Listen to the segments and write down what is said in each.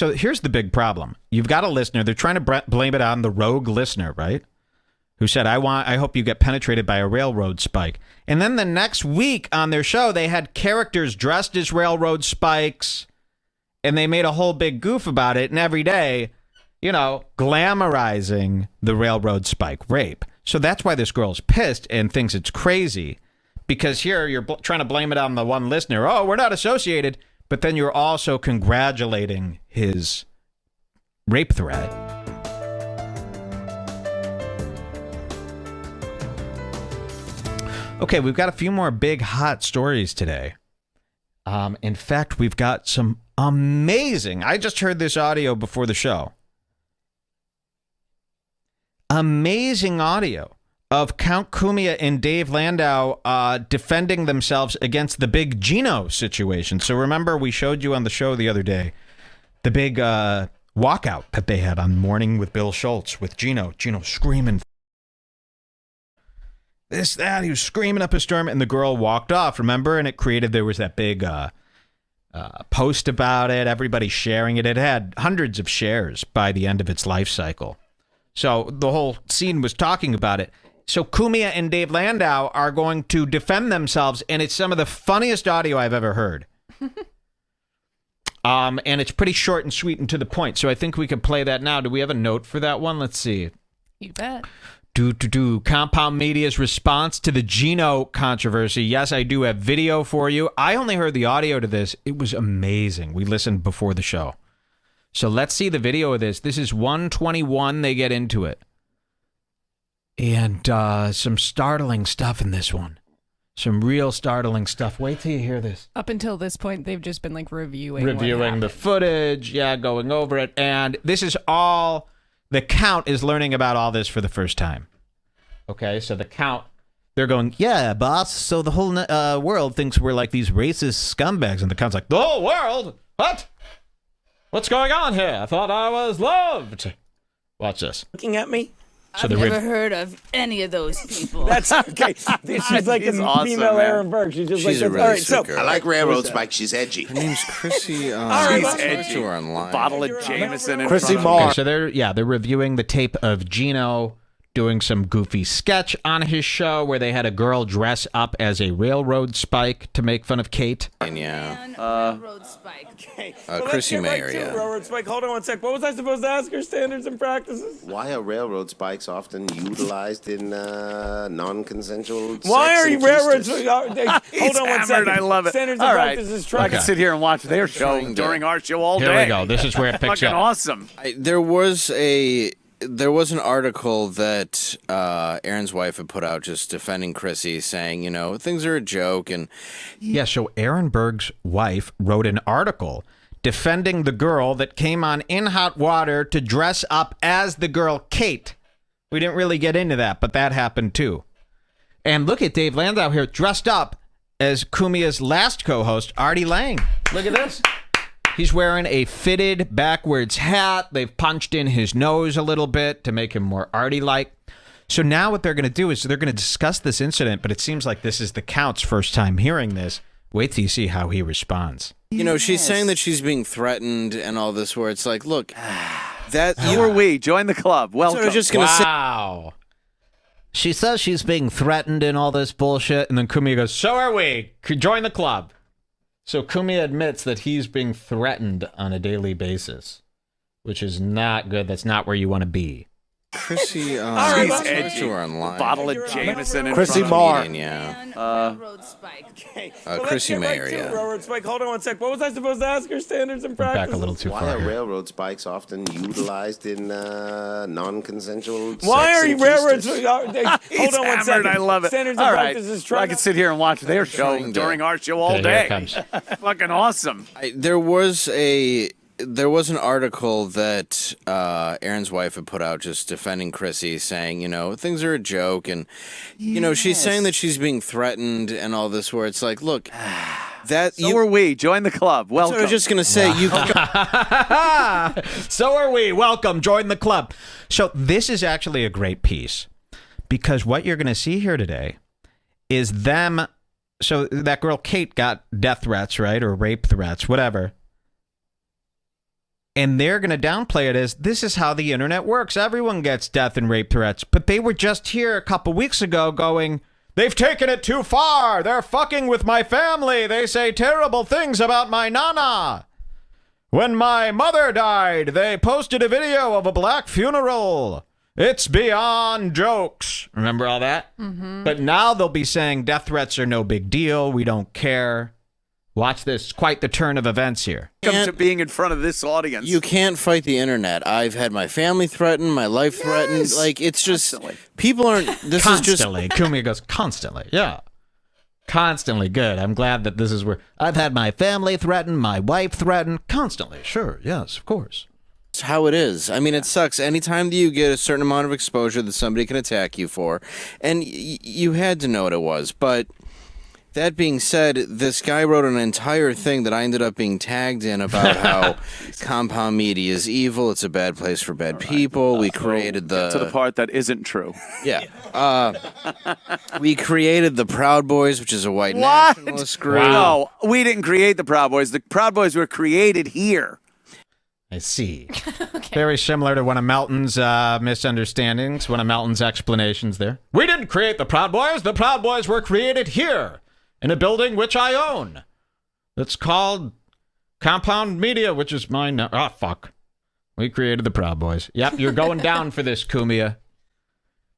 so here's the big problem. You've got a listener. They're trying to blame it on the rogue listener, right? Who said, I hope you get penetrated by a railroad spike. And then the next week on their show, they had characters dressed as railroad spikes, and they made a whole big goof about it. And every day, glamorizing the railroad spike rape. So that's why this girl's pissed and thinks it's crazy. Because here you're trying to blame it on the one listener. Oh, we're not associated. But then you're also congratulating his rape threat. Okay, we've got a few more big hot stories today. In fact, we've got some amazing... I just heard this audio before the show. Amazing audio of Count Cumia and Dave Landau defending themselves against the big Geno situation. So remember, we showed you on the show the other day the big walkout that they had on Morning with Bill Schultz with Geno. Geno screaming this, that. He was screaming up a storm, and the girl walked off, remember? And there was that big post about it, everybody sharing it. It had hundreds of shares by the end of its life cycle. So the whole scene was talking about it. So Cumia and Dave Landau are going to defend themselves, and it's some of the funniest audio I've ever heard. And it's pretty short and sweet and to the point. So I think we could play that now. Do we have a note for that one? Let's see. You bet. Compound Media's response to the Geno controversy. Yes, I do have video for you. I only heard the audio to this. It was amazing. We listened before the show. So let's see the video of this. This is 121. They get into it. And some startling stuff in this one. Some real startling stuff. Wait till you hear this. Up until this point, they've just been like reviewing the footage. Yeah, going over it. And this is all... The Count is learning about all this for the first time. Okay, so the Count, they're going, yeah, boss, so the whole world thinks we're like these racist scumbags. And the Count's like, the whole world? What? What's going on here? I thought I was loved. Watch this. Looking at me? So I've never heard of any of those people. That's okay. She's like a awesome, female man. Aaron Burke. She's just She's like a really all right, sweet so girl. I like railroad spike. She's edgy. Her name's Chrissy. All right, she's she's edgy. To her online. Bottle of Jameson in Chrissy front of Moore. Okay, so they're reviewing the tape of Geno doing some goofy sketch on his show where they had a girl dress up as a railroad spike to make fun of Kate. Yeah. Railroad spike. Okay. Chrissy let's get Mayer, right to yeah. Railroad spike. Hold on one sec. What was I supposed to ask her? Standards and practices? Why are railroad spikes often utilized in non-consensual Why sex are you and railroad feasters? Hold on one hammered, second. I love it. Standards All and right. practices. I can sit here and watch their show Trying to- during our show all day. Here we go. This is where it picks Fucking up. awesome. There was an article that Aaron's wife had put out just defending Chrissy, saying, things are a joke. And Yeah, so Aaron Berg's wife wrote an article defending the girl that came on In Hot Water to dress up as the girl Kate. We didn't really get into that, but that happened too. And look at Dave Landau here dressed up as Cumia's last co-host, Artie Lang. Look at this. He's wearing a fitted backwards hat. They've punched in his nose a little bit to make him more Artie-like. So now what they're going to do is they're going to discuss this incident, but it seems like this is the Count's first time hearing this. Wait till you see how he responds. she's saying that she's being threatened and all this, where it's like, look, that So are we. Join the club. Welcome. So I was just going to say. Wow. She says she's being threatened and all this bullshit, and then Cumia goes, so are we. Join the club. So Cumia admits that he's being threatened on a daily basis, which is not good. That's not where you want to be. Chrissy, She's edgy. to her online. Bottle of Jameson in Chrissy front of Moore. me. Yeah. Railroad spike. Okay. Chrissy let's get Mayer, right to yeah. Railroad spike. Hold on one sec. What was I supposed to ask her? Standards and Went practices? back a little too Why far are here. railroad spikes often utilized in non-consensual Why sex are you and railroad? feasters? Hold on one hammered, second. I love it. Standards all and right. practices. I can sit here and watch their show Trying to- during our show all Okay, here it day. comes. Fucking awesome. There was an article that Aaron's wife had put out just defending Chrissy, saying, things are a joke. And, she's saying that she's being threatened and all this, where it's like, look, that So are we. Join the club. Welcome. So I was just going to say, you So are we. Welcome. Join the club. So this is actually a great piece because what you're going to see here today is them. So that girl Kate got death threats, right? Or rape threats, whatever. And they're going to downplay it as this is how the internet works. Everyone gets death and rape threats. But they were just here a couple weeks ago going, they've taken it too far. They're fucking with my family. They say terrible things about my nana. When my mother died, they posted a video of a black funeral. It's beyond jokes. Remember all that? Mm-hmm. But now they'll be saying death threats are no big deal. We don't care. Watch this. Quite the turn of events here. Come to being in front of this audience. You can't fight the internet. I've had my family threatened, my life threatened. Like, it's just, Constantly. people aren't, this Constantly. is just. Cumia goes, constantly. Yeah. Constantly. Good. I'm glad that this is where I've had my family threatened, my wife threatened. Constantly. Sure. Yes, of course. It's how it is. I mean, it sucks. Anytime that you get a certain amount of exposure that somebody can attack you for, and you had to know what it was, but that being said, this guy wrote an entire thing that I ended up being tagged in about how compound media is evil. It's a bad place for bad people. We created to the part that isn't true. Yeah. We created the Proud Boys, which is a white nationalist group. No, we didn't create the Proud Boys. The Proud Boys were created here. I see. Very similar to one of Melton's misunderstandings, one of Melton's explanations there. We didn't create the Proud Boys. The Proud Boys were created here in a building which I own. It's called Compound Media, which is mine now. Oh, fuck. We created the Proud Boys. Yep, you're going down for this, Cumia.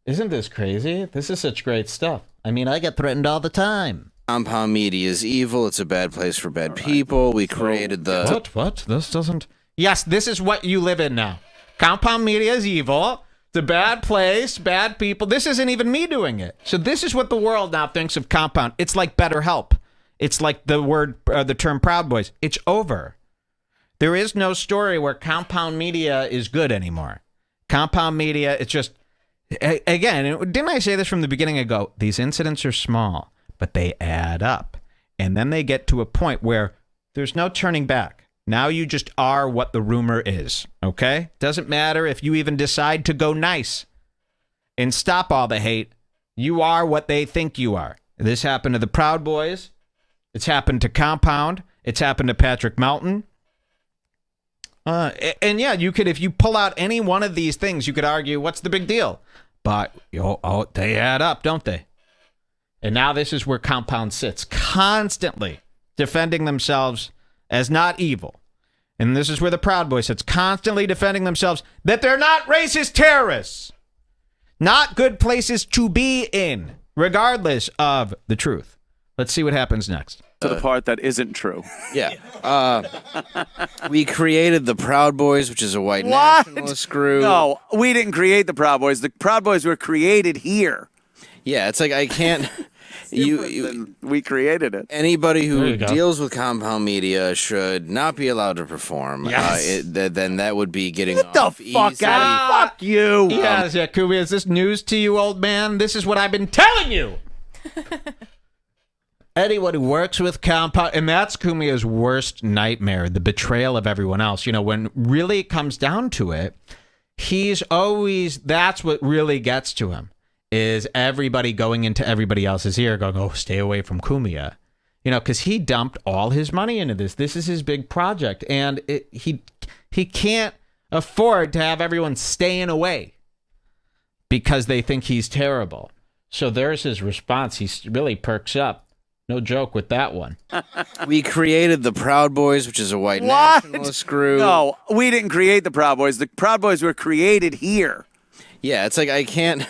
Isn't this crazy? This is such great stuff. I mean, I get threatened all the time. Compound media is evil. It's a bad place for bad people. We created the... What? This doesn't... Yes, this is what you live in now. Compound media is evil. It's a bad place, bad people. This isn't even me doing it. So this is what the world now thinks of compound. It's like BetterHelp. It's like the term Proud Boys. It's over. There is no story where compound media is good anymore. Compound media, it's just... Again, didn't I say this from the beginning ago? These incidents are small, but they add up. And then they get to a point where there's no turning back. Now you just are what the rumor is, okay? Doesn't matter if you even decide to go nice and stop all the hate. You are what they think you are. This happened to the Proud Boys. It's happened to Compound. It's happened to Patrick Melton. And yeah, you could, if you pull out any one of these things, you could argue, what's the big deal? But they add up, don't they? And now this is where Compound sits, constantly defending themselves as not evil. And this is where the Proud Boys sits, constantly defending themselves that they're not racist terrorists. Not good places to be in, regardless of the truth. Let's see what happens next. To the part that isn't true. Yeah. We created the Proud Boys, which is a white nationalist group. No, we didn't create the Proud Boys. The Proud Boys were created here. Yeah, it's like I can't... We created it. Anybody who deals with compound media should not be allowed to perform. Yes. Then that would be getting Get off the fuck easy. out. Fuck you. Yes, Cumia, is this news to you, old man? This is what I've been telling you. Anyone who works with compound, and that's Cumia's worst nightmare, the betrayal of everyone else. You know, when really it comes down to it, that's what really gets to him. Is everybody going into everybody else's ear going, oh, stay away from Cumia. You know, because he dumped all his money into this. This is his big project. And he can't afford to have everyone staying away because they think he's terrible. So there's his response. He really perks up. No joke with that one. We created the Proud Boys, which is a white nationalist group. No, we didn't create the Proud Boys. The Proud Boys were created here. Yeah, it's like I can't...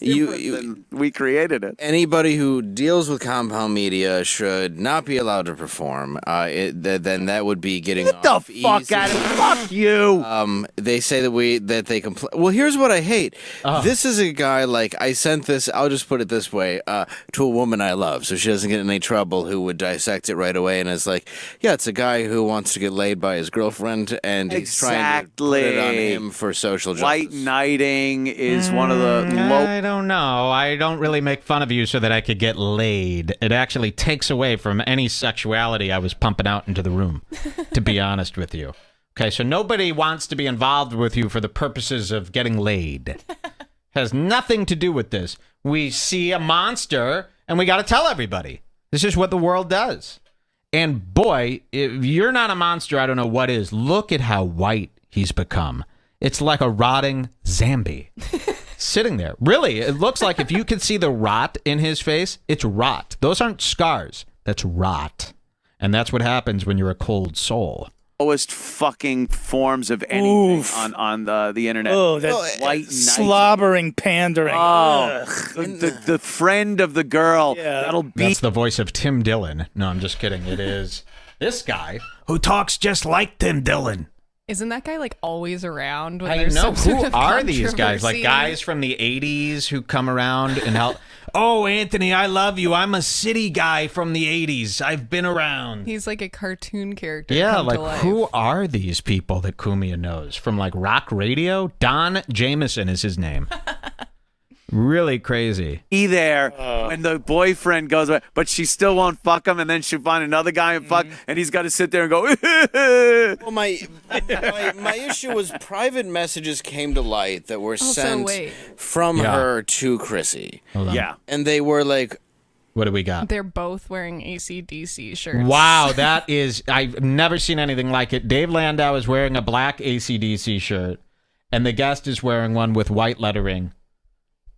We created it. Anybody who deals with compound media should not be allowed to perform. Then that would be getting off easy. Get the fuck out of here. Fuck you. They say that they complain. Well, here's what I hate. This is a guy, like, I sent this, I'll just put it this way, to a woman I love so she doesn't get in any trouble, who would dissect it right away and is like, yeah, it's a guy who wants to get laid by his girlfriend and he's trying to put it on him for social justice. White knighting is one of the I don't know. I don't really make fun of you so that I could get laid. It actually takes away from any sexuality I was pumping out into the room, to be honest with you. Okay, so nobody wants to be involved with you for the purposes of getting laid. Has nothing to do with this. We see a monster, and we got to tell everybody. This is what the world does. And boy, if you're not a monster, I don't know what is. Look at how white he's become. It's like a rotting zombie sitting there. Really, it looks like if you could see the rot in his face, it's rot. Those aren't scars. That's rot. And that's what happens when you're a cold soul. Lowest fucking forms of anything on the internet. Oh, that white knight. slobbering pandering. Oh, Ugh. the friend of the girl. Yeah. That'll be. That's the voice of Tim Dillon. No, I'm just kidding. It is this guy who talks just like Tim Dillon. Isn't that guy like always around when I there's know. some sort Who of are these guys? Like controversy? guys from the 80s who come around and help. Oh, Anthony, I love you. I'm a city guy from the 80s. I've been around. He's like a cartoon character. Yeah, come to like life. who are these people that Cumia knows from like rock radio? Don Jameson is his name. Really crazy. Be there when the boyfriend goes away, but she still won't fuck him, and then she'll find another guy and fuck, and he's got to sit there and go. Well, my issue was private messages came to light that were sent wait. from Yeah. her to Chrissy. Hold on. Yeah. And they were like, What do we got? They're both wearing AC/DC shirts. Wow, that is, I've never seen anything like it. Dave Landau is wearing a black AC/DC shirt, and the guest is wearing one with white lettering.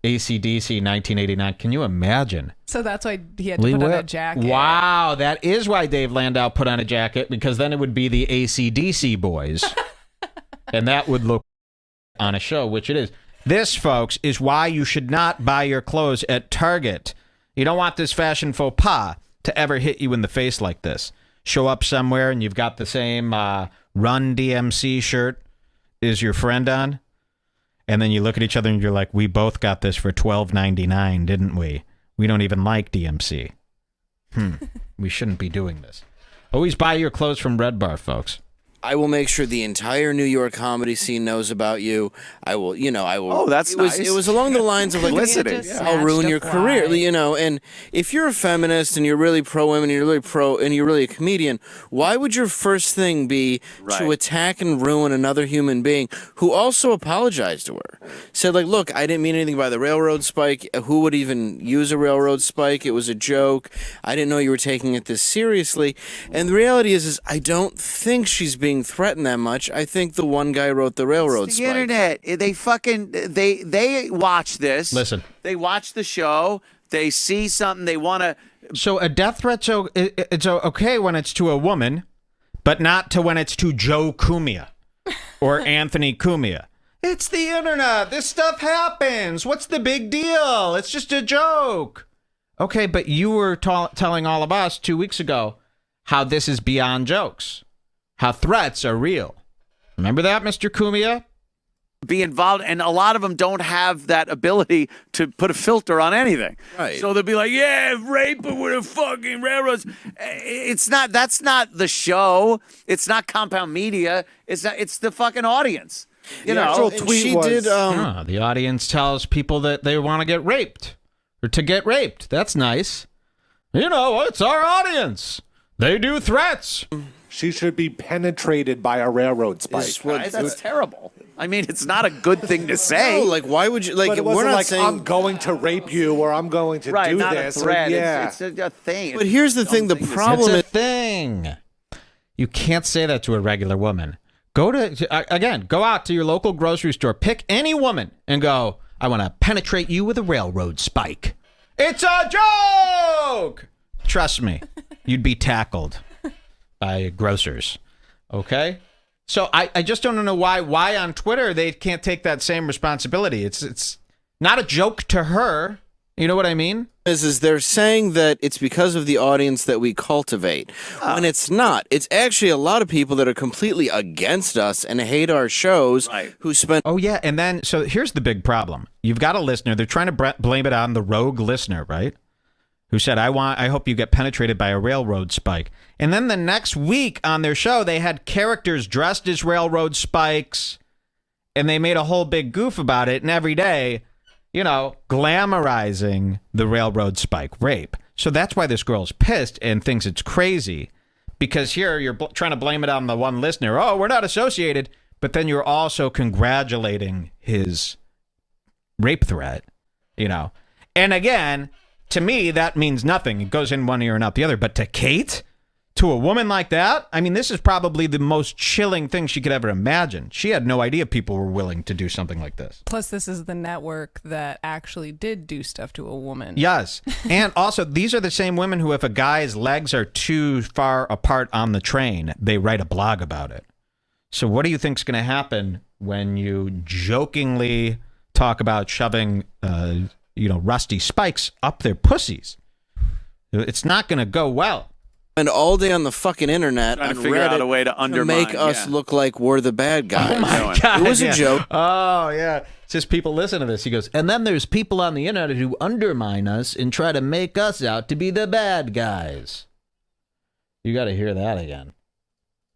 AC/DC 1989. Can you imagine? So that's why he had to put on a jacket. Wow, that is why Dave Landau put on a jacket, because then it would be the AC/DC boys. And that would look on a show, which it is. This, folks, is why you should not buy your clothes at Target. You don't want this fashion faux pas to ever hit you in the face like this. Show up somewhere and you've got the same Run DMC shirt is your friend on. And then you look at each other and you're like, we both got this for $12.99, didn't we? We don't even like DMC. We shouldn't be doing this. Always buy your clothes from Red Bar, folks. I will make sure the entire New York comedy scene knows about you. I will. Oh, that's nice. nice. It was along the lines of like, Publicity. I'll ruin your career, And if you're a feminist and you're really pro women, and you're really a comedian, why would your first thing be to attack and ruin another human being who also apologized to her? Said like, look, I didn't mean anything by the railroad spike. Who would even use a railroad spike? It was a joke. I didn't know you were taking it this seriously. And the reality is I don't think she's being threatened that much. I think the one guy wrote the railroad The spike. internet. They watch this. Listen. They watch the show. They see something. They want to. So a death threat's it's okay when it's to a woman, but not to when it's to Joe Cumia or Anthony Cumia. It's the internet. This stuff happens. What's the big deal? It's just a joke. Okay, but you were telling all of us 2 weeks ago how this is beyond jokes, how threats are real. Remember that, Mr. Cumia? Be involved, and a lot of them don't have that ability to put a filter on anything. Right. So they'll be like, "Yeah, rape it with a fucking railroads." It's not. That's not the show. It's not Compound Media. It's not. It's the fucking audience. You know. actual And tweet she was, did. The audience tells people that they want to get raped or to get raped. That's nice. You know, it's our audience. They do threats. She should be penetrated by a railroad spike. is what- Right? That's terrible. I mean, it's not a good thing to say. No, like why would you like? But it we're wasn't not like, saying. I'm going to rape you or I'm going to right, do not this. a threat. Yeah. It's a thing. But here's the thing: the Dumb thing to say. problem It's a is. thing. You can't say that to a regular woman. Go out to your local grocery store, pick any woman, and go, I want to penetrate you with a railroad spike. It's a joke! Trust me, you'd be tackled by grocers. Okay? So I just don't know why on Twitter they can't take that same responsibility. It's not a joke to her. You know what I mean? Is they're saying that it's because of the audience that we cultivate, when it's not. It's actually a lot of people that are completely against us and hate our shows who spend. Oh, yeah. And then, so here's the big problem. You've got a listener. They're trying to blame it on the rogue listener, right? Who said, I hope you get penetrated by a railroad spike. And then the next week on their show, they had characters dressed as railroad spikes, and they made a whole big goof about it. And every day, glamorizing the railroad spike rape. So that's why this girl's pissed and thinks it's crazy. Because here you're trying to blame it on the one listener. Oh, we're not associated. But then you're also congratulating his rape threat, And again, to me, that means nothing. It goes in one ear and out the other. But to Kate, To a woman like that, I mean, this is probably the most chilling thing she could ever imagine. She had no idea people were willing to do something like this. Plus, this is the network that actually did do stuff to a woman. Yes. And also, these are the same women who, if a guy's legs are too far apart on the train, they write a blog about it. So what do you think's going to happen when you jokingly talk about shoving, rusty spikes up their pussies? It's not going to go well. And all day on the fucking internet Trying on to figure Reddit out a way to undermine, make us yeah. look like we're the bad guys. Oh my God. It was a joke. Oh, yeah. It's just people listen to this. He goes, and then there's people on the internet who undermine us and try to make us out to be the bad guys. You got to hear that again.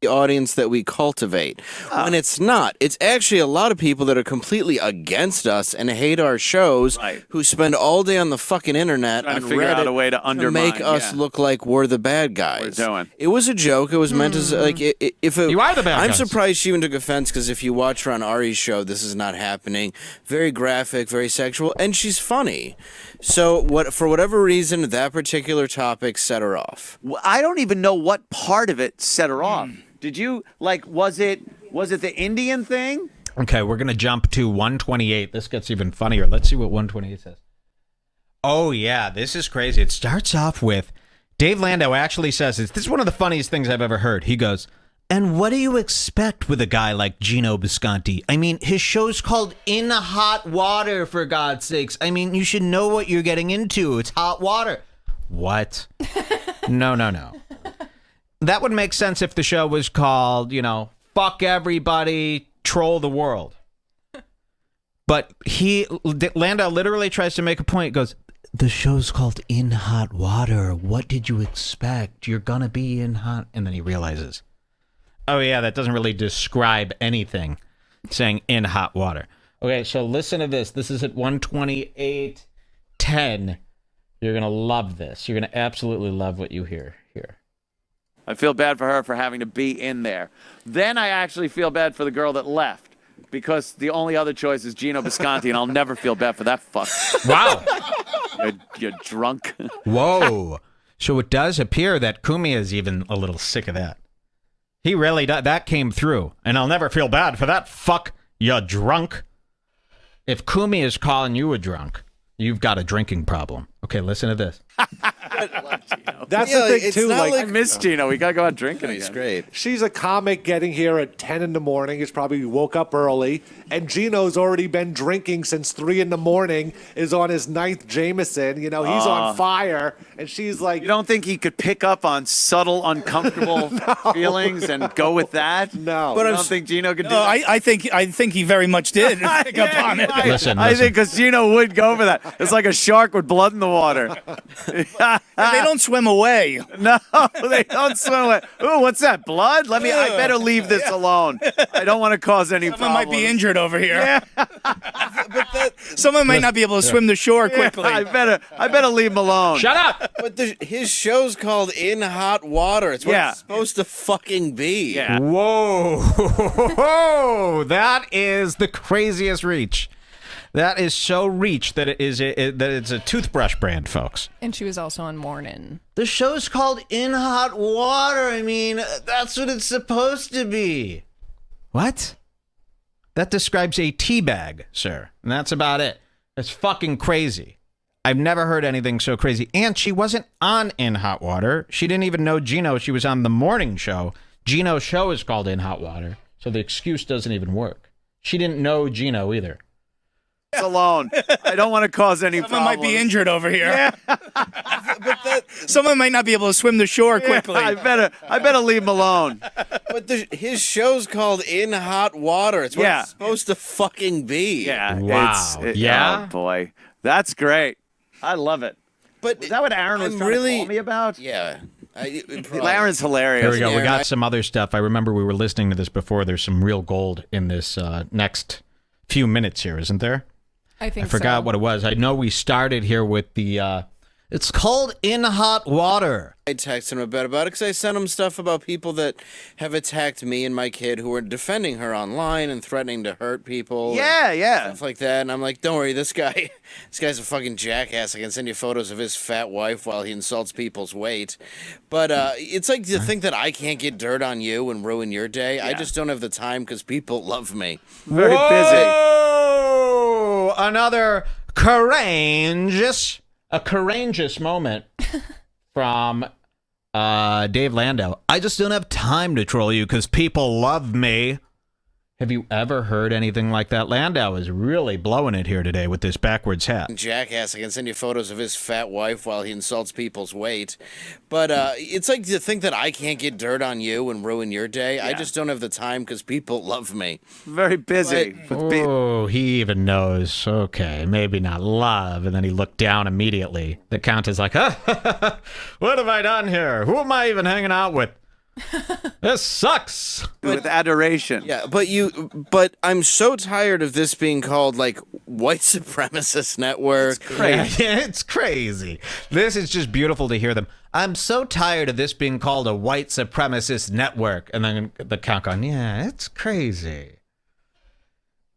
The audience that we cultivate. When it's not. It's actually a lot of people that are completely against us and hate our shows who spend all day on the fucking internet Trying on to figure Reddit out a way to undermine, make us yeah. look like we're the bad guys. We're doing. It was a joke. It was meant as like if it, You are the bad I'm guys. surprised she even took offense because if you watch her on Ari's show, this is not happening. Very graphic, very sexual, and she's funny. So for whatever reason, that particular topic set her off. I don't even know what part of it set her off. Did you was it the Indian thing? Okay, we're going to jump to 128. This gets even funnier. Let's see what 128 says. Oh, yeah, this is crazy. It starts off with Dave Landau actually says this. This is one of the funniest things I've ever heard. He goes, and what do you expect with a guy like Gino Bisconti? I mean, his show's called In Hot Water, for God's sakes. I mean, you should know what you're getting into. It's hot water. What? No. That would make sense if the show was called, fuck everybody, troll the world. But Landau literally tries to make a point. He goes, the show's called In Hot Water. What did you expect? You're going to be in hot. And then he realizes, oh, yeah, that doesn't really describe anything, saying in hot water. Okay, so listen to this. This is at 128:10. You're going to love this. You're going to absolutely love what you hear here. I feel bad for her for having to be in there. Then I actually feel bad for the girl that left because the only other choice is Gino Bisconti, and I'll never feel bad for that fuck. Wow. You're drunk. Whoa. So it does appear that Cumia is even a little sick of that. He really does. That came through, and I'll never feel bad for that. Fuck, you're drunk. If Cumia is calling you a drunk, you've got a drinking problem. Okay, listen to this. That's the thing, too. I miss Gino. We got to go out drinking again. It's great. She's a comic getting here at 10 in the morning. It's probably woke up early. And Gino's already been drinking since 3 in the morning, is on his 9th Jameson. He's on fire. And she's like... You don't think he could pick up on subtle, uncomfortable feelings and go with that? No. But I don't think Gino could do that? I think he very much did pick up on it. Listen. I think because Gino would go for that. It's like a shark with blood in the water. They don't swim away. No, they don't swim away. Ooh, what's that? Blood? I better leave this alone. I don't want to cause any Someone problems. might be injured over here. Yeah. Someone might not be able to swim to shore quickly. I better leave him alone. Shut up. But his show's called In Hot Water. It's what it's supposed to fucking be. Yeah. Whoa. That is the craziest reach. That is so reach that it's a toothbrush brand, folks. And she was also on Morning. The show's called In Hot Water. I mean, that's what it's supposed to be. What? That describes a tea bag, sir. And that's about it. It's fucking crazy. I've never heard anything so crazy. And she wasn't on In Hot Water. She didn't even know Gino. She was on the morning show. Gino's show is called In Hot Water. So the excuse doesn't even work. She didn't know Gino either. Alone. I don't want to cause any Someone problems. might be injured over here. Yeah. Someone might not be able to swim to shore quickly. I better leave him alone. But his show's called In Hot Water. It's what it's supposed to fucking be. Yeah. Wow. Yeah? Oh, boy. That's great. I love it. But Is that what Aaron was trying to call me about? Yeah. Aaron's hilarious. Here we go. We Aaron, got some other stuff. I remember we were listening to this before. There's some real gold in this next few minutes here, isn't there? I think I forgot so. what it was. I know we started here with the It's called In Hot Water. I texted him a bit about it because I sent him stuff about people that have attacked me and my kid who are defending her online and threatening to hurt people. Yeah, yeah. Stuff like that. And I'm like, don't worry, this guy's a fucking jackass. I can send you photos of his fat wife while he insults people's weight. But it's like to think that I can't get dirt on you and ruin your day. I just don't have the time because people love me. Very busy. Whoa! Another courageous moment from Dave Landau. I just don't have time to troll you because people love me. Have you ever heard anything like that? Landau is really blowing it here today with this backwards hat. Jackass, I can send you photos of his fat wife while he insults people's weight. But it's like to think that I can't get dirt on you and ruin your day. I just don't have the time because people love me. Very busy. Oh, he even knows. Okay, maybe not love. And then he looked down immediately. The count is like, what have I done here? Who am I even hanging out with? This sucks. With adoration. Yeah, but I'm so tired of this being called like white supremacist network. It's crazy. Yeah, it's crazy. This is just beautiful to hear them. I'm so tired of this being called a white supremacist network. And then the count going, yeah, it's crazy.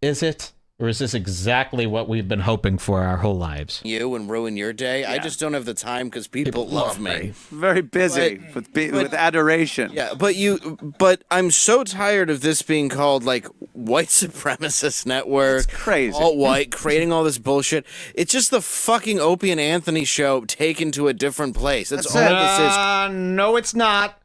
Is it? Or is this exactly what we've been hoping for our whole lives? You and ruin your day. I just don't have the time because people love me. Very busy with adoration. Yeah, but I'm so tired of this being called like white supremacist network. It's crazy. All white, creating all this bullshit. It's just the fucking Opie and Anthony show taken to a different place. That's all this is. No, it's not.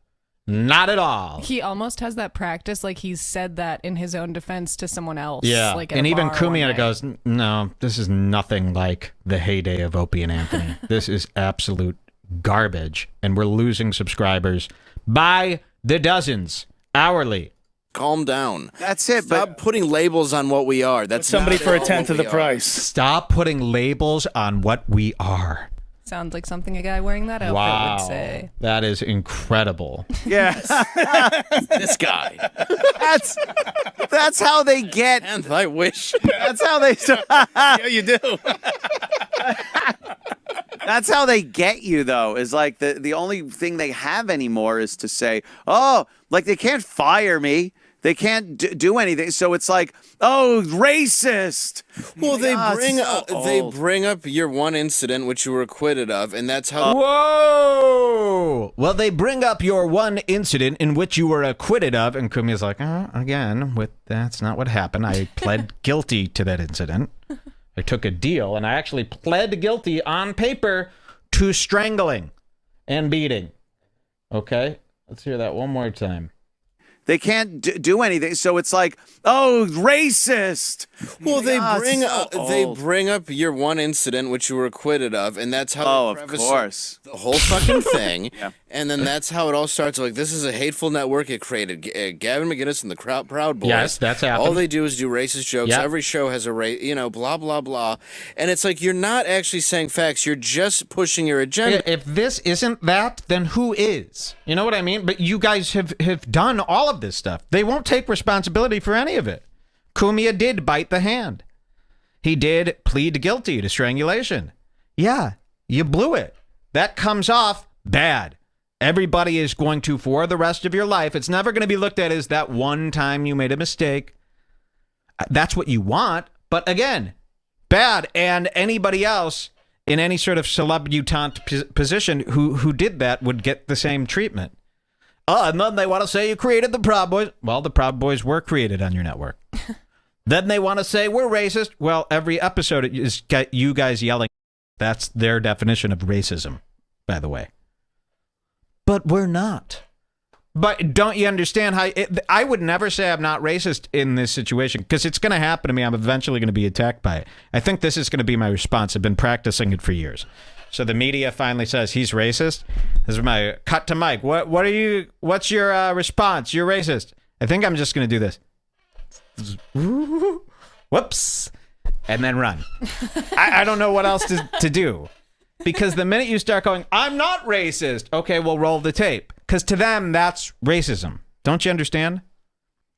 Not at all. He almost has that practice, like he's said that in his own defense to someone else. Yeah, like at and a even bar Cumia one goes, no, this is nothing like the heyday of Opie and Anthony. This is absolute garbage, and we're losing subscribers by the dozens, hourly. Calm down. That's it. Stop putting labels on what we are. That's Somebody not for a all tenth what of the we are. price. Stop putting labels on what we are. Sounds like something a guy wearing that outfit would say. That is incredible. Yes. This guy. That's how they get. And I wish. That's how they. Yeah, you do. That's how they get you, though. Is like the only thing they have anymore is to say, oh, like they can't fire me. They can't do anything. So it's like, oh, racist. Well, they old. bring up your one incident which you were acquitted of, and that's how. Whoa! Well, they bring up your one incident in which you were acquitted of, and Cumia's like, again, that's not what happened. I pled guilty to that incident. I took a deal, and I actually pled guilty on paper to strangling and beating. Okay? Let's hear that one more time. They can't do anything. So it's like, oh, racist. Well, they old. bring up your one incident which you were acquitted of, and that's how. Oh, they of preface course. The whole fucking thing. Yeah. And then that's how it all starts. Like, this is a hateful network it created. Gavin McGinnis and the Proud Boys. Yes, that's happened. All they do is do racist jokes. Yep. Every show has a race, blah, blah, blah. And it's like, you're not actually saying facts. You're just pushing your agenda. If this isn't that, then who is? You know what I mean? But you guys have done all of this stuff. They won't take responsibility for any of it. Cumia did bite the hand. He did plead guilty to strangulation. Yeah, you blew it. That comes off bad. Everybody is going to, for the rest of your life, it's never going to be looked at as that one time you made a mistake. That's what you want. But again, bad. And anybody else in any sort of celebutante position who did that would get the same treatment. And then they want to say you created the Proud Boys. Well, the Proud Boys were created on your network. Then they want to say we're racist. Well, every episode is you guys yelling. That's their definition of racism, by the way. But we're not. But don't you understand how I would never say I'm not racist in this situation because it's going to happen to me. I'm eventually going to be attacked by it. I think this is going to be my response. I've been practicing it for years. So the media finally says he's racist. This is my cut to Mike. What's your response? You're racist. I think I'm just going to do this. Whoops. And then run. I don't know what else to do. Because the minute you start going, I'm not racist. Okay, well, roll the tape. Because to them, that's racism. Don't you understand?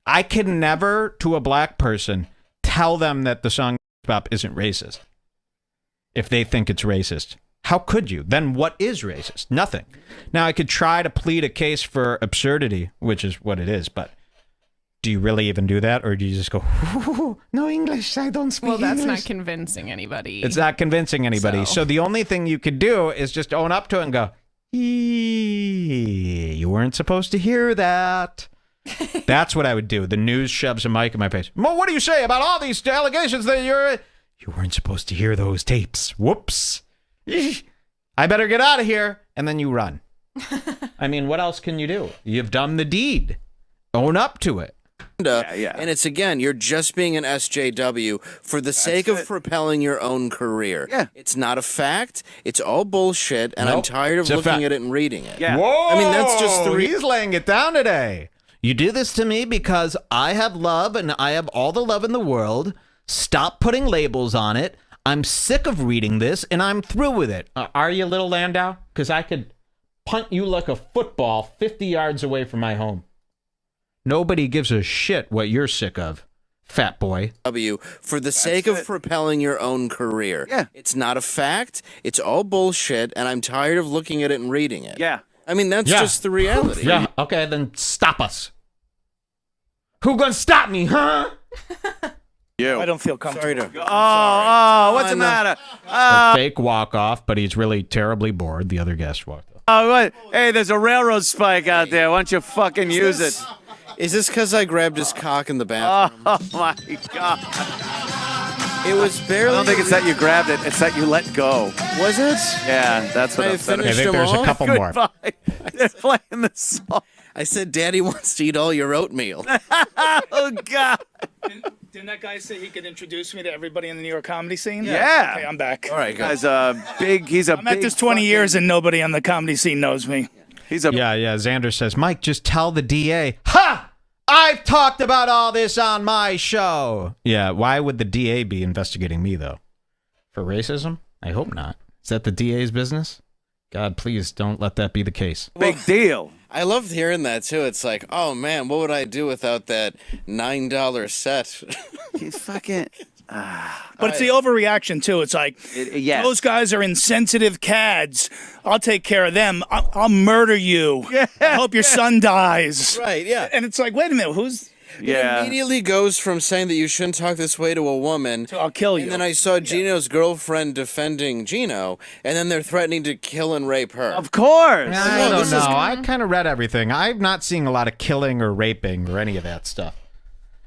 I can never, to a black person, tell them that the song Bop isn't racist. If they think it's racist. How could you? Then what is racist? Nothing. Now, I could try to plead a case for absurdity, which is what it is, but do you really even do that? Or do you just go, no English, I don't speak English? Well, that's not convincing anybody. It's not convincing anybody. So the only thing you could do is just own up to it and go, you weren't supposed to hear that. That's what I would do. The news shoves a mic in my face. Well, what do you say about all these allegations that you weren't supposed to hear those tapes? Whoops. I better get out of here. And then you run. I mean, what else can you do? You've done the deed. Own up to it. And it's, again, you're just being an SJW for the sake of propelling your own career. Yeah. It's not a fact. It's all bullshit, and I'm tired of looking at it and reading it. Yeah. Whoa! I mean, that's just the He's laying it down today. You do this to me because I have love and I have all the love in the world. Stop putting labels on it. I'm sick of reading this, and I'm through with it. Are you, little Landau? Because I could punt you like a football 50 yards away from my home. Nobody gives a shit what you're sick of, fat boy. For the sake of propelling your own career. Yeah. It's not a fact. It's all bullshit, and I'm tired of looking at it and reading it. Yeah. I mean, that's just the reality. Yeah, okay, then stop us. Who gonna stop me, huh? You. I don't feel comfortable. What's the matter? A fake walk-off, but he's really terribly bored. The other guest walked off. Oh, what? Hey, there's a railroad spike out there. Why don't you fucking use it? Is this because I grabbed his cock in the bathroom? Oh, my God. It was barely... I don't think it's that you grabbed it. It's that you let go. Was it? Yeah, that's what I I'm saying. I think there's a couple more. Goodbye. They're playing the song. I said, Daddy wants to eat all your oatmeal. Oh, God. Didn't that guy say he could introduce me to everybody in the New York comedy scene? Yeah. Okay, I'm back. All right, guys. He's I'm at this 20 years and nobody on the comedy scene knows me. He's a Yeah, Xander says, Mike, just tell the DA. Ha! I've talked about all this on my show. Yeah, why would the DA be investigating me, though? For racism? I hope not. Is that the DA's business? God, please don't let that be the case. big deal. I loved hearing that, too. It's like, oh, man, what would I do without that $9 set? He's fucking... But it's the overreaction, too. It's like, yes. those guys are insensitive cads. I'll take care of them. I'll murder you. I hope your son dies. Right, yeah. And it's like, wait a minute, who's... Yeah. It immediately goes from saying that you shouldn't talk this way to a woman. So I'll kill you. And then I saw Gino's girlfriend defending Gino, and then they're threatening to kill and rape her. Of course. I don't know. I kind of read everything. I'm not seeing a lot of killing or raping or any of that stuff.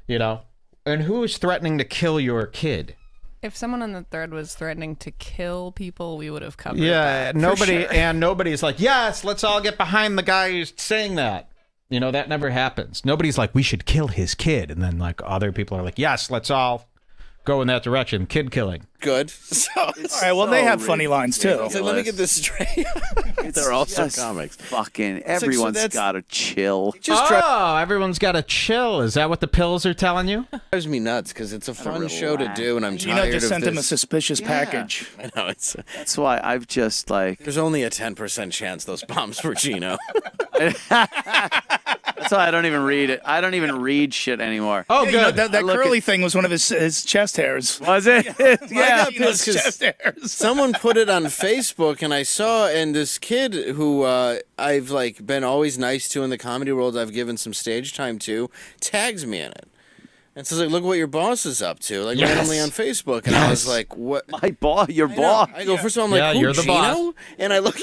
You know? And who is threatening to kill your kid? If someone on the thread was threatening to kill people, we would have covered Yeah, that. nobody, For sure. and nobody's like, yes, let's all get behind the guy who's saying that. You know, that never happens. Nobody's like, we should kill his kid. And then, like, other people are like, yes, let's all go in that direction. Kid killing. Good. So, All right, well, they have funny lines, too. it's like, let me get this straight. They're also Just comics. Fucking like, so everyone's that's- got to chill. Just drives Everyone's got to chill. Is that what the pills are telling you? me nuts because it's a fun show to do, and I'm Gino tired just of sent this. him a suspicious package. I know. That's why I've just like. There's only a 10% chance those bombs were Gino. That's why I don't even read it. I don't even read shit anymore. Oh, You know, good. that I look curly thing was one of his chest hairs. Was it? I Yeah. got Gino's pissed 'cause chest hairs. someone put it on Facebook, and I saw, and this kid who I've like been always nice to in the comedy world, I've given some stage time to, tags me in it. And says, like, look what your boss is up to, like, Yes. randomly on Facebook. And I was like, what? My boss, your I know. boss. I go, first of all, I'm like, Yeah, who, you're the Gino? boss. And I look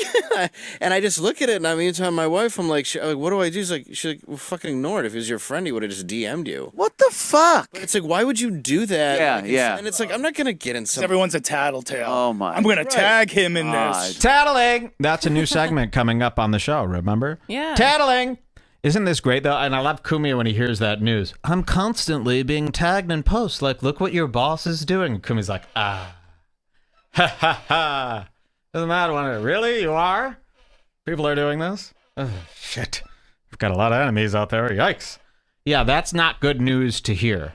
and I just look at it, and I mean, telling my wife, I'm like, what do I do? She's like, well, fucking ignore it. If he was your friend, he would have just DM'd you. What the fuck? But it's like, why would you do that? Yeah, Like, yeah. And it's like, I'm not going to get in some... Everyone's a tattletale. Oh, my I'm going to tag him in this. Tattling. That's a new segment coming up on the show, remember? Yeah. Tattling. Isn't this great, though? And I love Cumia when he hears that news. I'm constantly being tagged in posts. Like, look what your boss is doing. Cumia's like, ah. Ha, ha, ha. Doesn't matter when it... Really? You are? People are doing this? Oh, shit. We've got a lot of enemies out there. Yikes. Yeah, that's not good news to hear.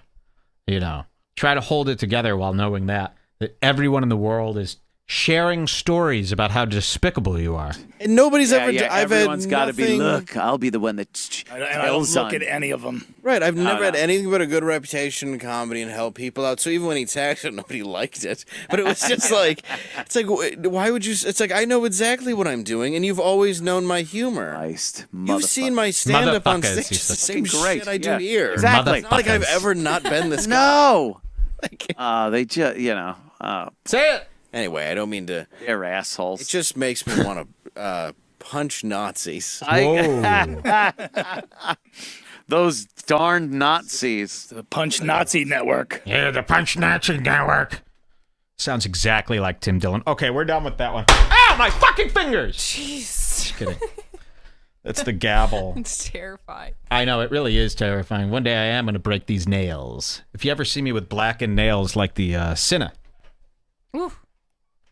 You know, try to hold it together while knowing that everyone in the world is sharing stories about how despicable you are. And nobody's ever. I've everyone's had got to be. nothing- Look, I'll be the one that And I don't kills look on. at any of them. Right, I've never had anything but a good reputation in comedy and help people out. So even when he tagged it, nobody liked it. But it was just like, it's like, why would you? It's like I know exactly what I'm doing, and you've always known my humor. Christ, You've seen my stand-up on Motherfuckers, stage. he It's the said. same Great, shit I do yeah. here. Exactly. It's not like I've ever not been this guy. No. They just, Say it. Anyway, I don't mean to. they're assholes. It just makes me want to punch Nazis. Those darned Nazis. The Punch Nazi Network. Yeah, the Punch Nazi Network. Sounds exactly like Tim Dillon. Okay, we're done with that one. Ow, my fucking fingers! Jeez. Just kidding. That's the gavel. It's terrifying. I know, it really is terrifying. One day I am going to break these nails. If you ever see me with blackened nails like the Cinna, Ooh.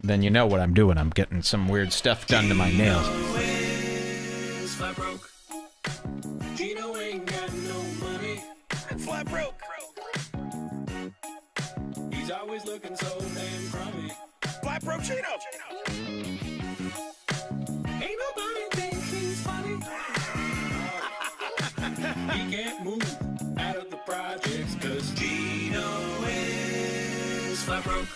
then you know what I'm doing. I'm getting some weird stuff done to my nails. Gino ain't got no money. Flat broke. He's always looking so damn crummy. Flat broke Gino. Ain't nobody think he's funny. He can't move out of the projects 'cause Gino is flat broke.